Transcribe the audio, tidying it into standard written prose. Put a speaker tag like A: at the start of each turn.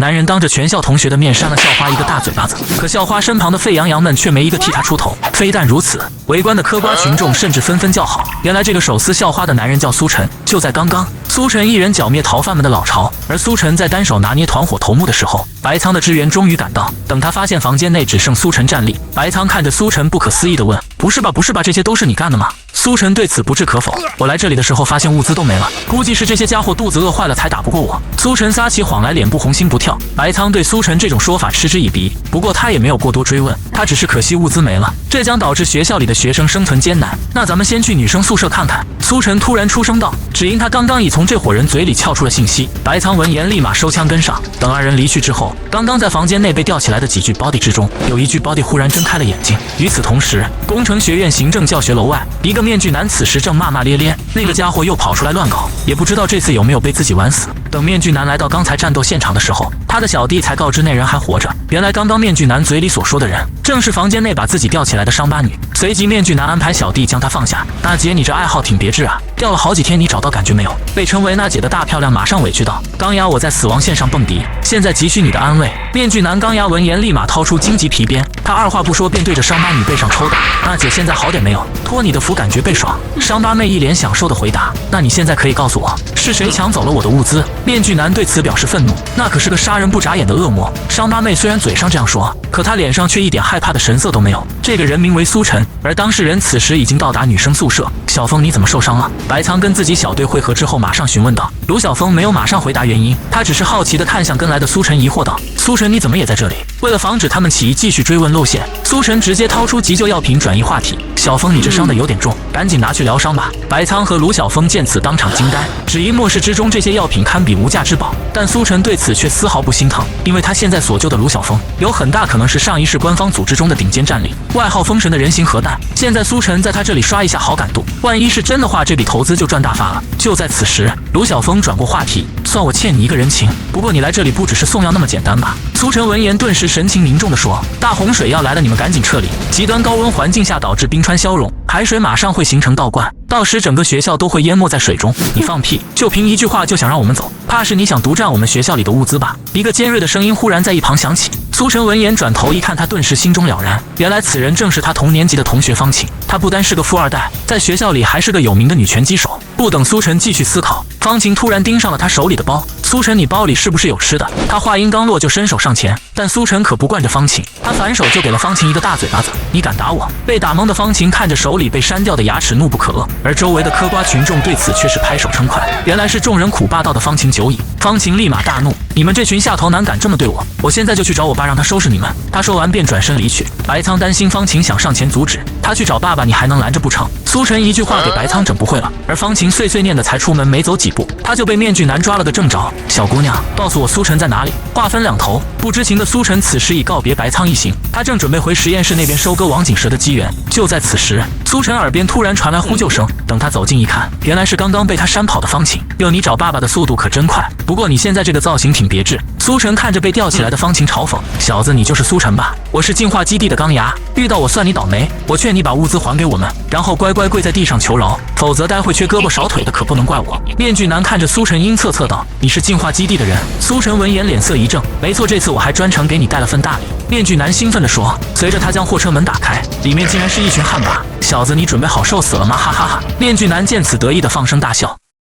A: 男人当着全校同学的面扇了校花一个大嘴巴子，可校花身旁的沸羊羊们却没一个替他出头。非但如此，围观的嗑瓜群众甚至纷纷叫好。原来这个手撕校花的男人叫苏晨。就在刚刚，苏晨一人剿灭逃犯们的老巢，而苏晨在单手拿捏团伙头目的时候，白仓的支援终于赶到。等他发现房间内只剩苏晨站立，白仓看着苏晨不可思议地问：“不是吧，不是吧，这些都是你干的吗？”苏晨对此不置可否：“我来这里的时候发现物资都没了，估计是这些家伙肚子饿坏了才打不过我。”苏晨撒起谎来，脸不红心不跳。白仓对苏晨这种说法嗤之以鼻，不过他也没有过多追问，他只是可惜物资没了，这将导致学校里的学生生存艰难。那咱们先去女生宿舍看看。苏晨突然出声道，只因他刚刚已从这伙人嘴里撬出了信息。白仓闻言立马收枪跟上。等二人离去之后，刚刚在房间内被吊起来的几具 body 之中，有一具 body 忽然睁开了眼睛。与此同时，工程学院行政教学楼外，一个面具男此时正骂骂咧咧，那个家伙又跑出来乱搞，也不知道这次有没有被自己玩死。等面具男来到刚才战斗现场的时候，他的小弟才告知那人还活着。原来刚刚面具男嘴里所说的人，正是房间内把自己吊起来的伤疤女。随即面具男安排小弟将她放下。大姐，你这爱好挺别致啊，吊了好几天，你找到感觉没有？被称为娜姐的大漂亮马上委屈道：“钢牙，我在死亡线上蹦迪，现在急需你的安慰。”面具男钢牙闻言立马掏出荆棘皮鞭，他二话不说便对着伤疤女背上抽打。娜姐现在好点没有？托你的福，感觉倍爽。伤疤妹一脸享受的回答：“那你现在可以告诉我，是谁抢走了我的物资？”面具男对此表示愤怒，那可是个杀人不眨眼的恶魔。伤疤妹虽然嘴上这样说，可她脸上却一点害怕的神色都没有。这个人名为苏晨，而当事人此时已经到达女生宿舍。小峰，你怎么受伤了？白仓跟自己小队会合之后，马上询问道。卢晓峰没有马上回答原因，他只是好奇地看向跟来的苏晨，疑惑道：“苏晨，你怎么也在这里？”为了防止他们起疑继续追问露馅，苏晨直接掏出急救药品转移话题。小峰，你这伤得有点重，赶紧拿去疗伤吧。白仓和卢晓峰见此当场惊呆，只因末世之中这些药品堪比无价之宝。但苏晨对此却丝毫不心疼，因为他现在所救的卢晓峰，有很大可能是上一世官方组织中的顶尖战力，外号封神的人形核弹。现在苏晨在他这里刷一下好感度，万一是真的话，这笔投资就赚大发了。就在此时，卢晓峰转过话题：“算我欠你一个人情，不过你来这里不只是送药那么简单吧？”苏晨闻言顿时神情凝重地说：“大洪水要来了，你们赶紧撤离！极端高温环境下导致冰川消融，海水马上会形成倒灌，到时整个学校都会淹没在水中。你放屁！就凭一句话就想让我们走，怕是你想独占我们学校里的物资吧？”一个尖锐的声音忽然在一旁响起。苏晨闻言转头一看，他顿时心中了然，原来此人正是他同年级的同学方晴。她不单是个富二代，在学校里还是个有名的女拳击手。不等苏晨继续思考，方晴突然盯上了他手里的包。苏晨，你包里是不是有吃的？他话音刚落就伸手上前，但苏晨可不惯着方晴，他反手就给了方晴一个大嘴巴子。你敢打我？被打懵的方晴看着手里被删掉的牙齿，怒不可遏，而周围的嗑瓜群众对此却是拍手称快。原来是众人苦霸道的方晴久矣。方晴立马大怒：你们这群下头男敢这么对我，我现在就去找我爸让他收拾你们。他说完便转身离去。白仓担心方晴想上前阻止，他去找爸爸，你还能拦着不成？苏晨一句话给白仓整不会了，而方晴碎碎念的才出门没走几步，他就被面具男抓了个正着。小姑娘，告诉我苏晨在哪里？话分两头，不知情的苏晨此时已告别白仓一行，他正准备回实验室那边收割王锦蛇的机缘。就在此时，苏晨耳边突然传来呼救声，等他走近一看，原来是刚刚被他扇跑的方晴。哟，你找爸爸的速度可真快，不过你现在这个造型挺别致。苏晨看着被吊起来的方晴嘲讽：小子，你就是苏晨吧？我是进化基地的钢牙，遇到我算你倒霉。我劝你把物资还给我们，然后乖乖跪在地上求饶，否则待会缺胳膊少腿的可不能怪我。面具男看着苏晨阴恻恻道：你是进化基地的人？苏晨闻言脸色一正：没错，这次我还专程给你带了份大礼。面具男兴奋地说。随着他将货车门打开，里面竟然是一群汉魃。小子，你准备好受死了吗？哈哈哈！面具男见此得意地放声大笑。